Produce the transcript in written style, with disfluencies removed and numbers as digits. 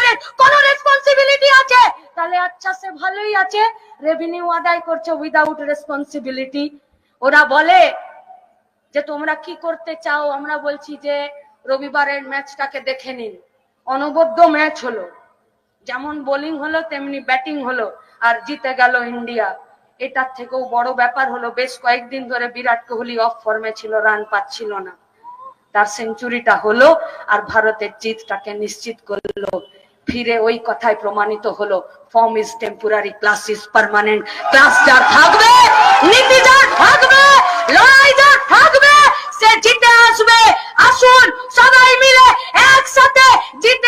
সরকারের কোন রেসপন্সিবিলিটি আছে? তাহলে আচ্ছা সে ভালোই আছে, রেভিনিউ আদায় করছে উইদাউট রেসপন্সিবিলিটি। ওরা বলে যে তোমরা কি করতে চাও, আমরা বলছি যে রবিবারের ম্যাচটাকে দেখে নিন, অনবদ্য ম্যাচ হলো, যেমন বোলিং হলো তেমনি ব্যাটিং হলো, আর জিতে গেল ইন্ডিয়া। এটার থেকেও বড় ব্যাপার হলো বেশ কয়েকদিন ধরে বিরাট কোহলি অফ ফর্মে ছিল, রান পাচ্ছিল না, তার সেঞ্চুরিটা হলো আর ভারতের জিতটাকে নিশ্চিত করলো। ফিরে ওই কথায় প্রমাণিত হলো, form is temporary, class is permanent. Class যার থাকবে, নীতি যার থাকবে, লড়াই যার থাকবে, সে জিতে আসবে। আসুন সবাই মিলে একসাথে জিতে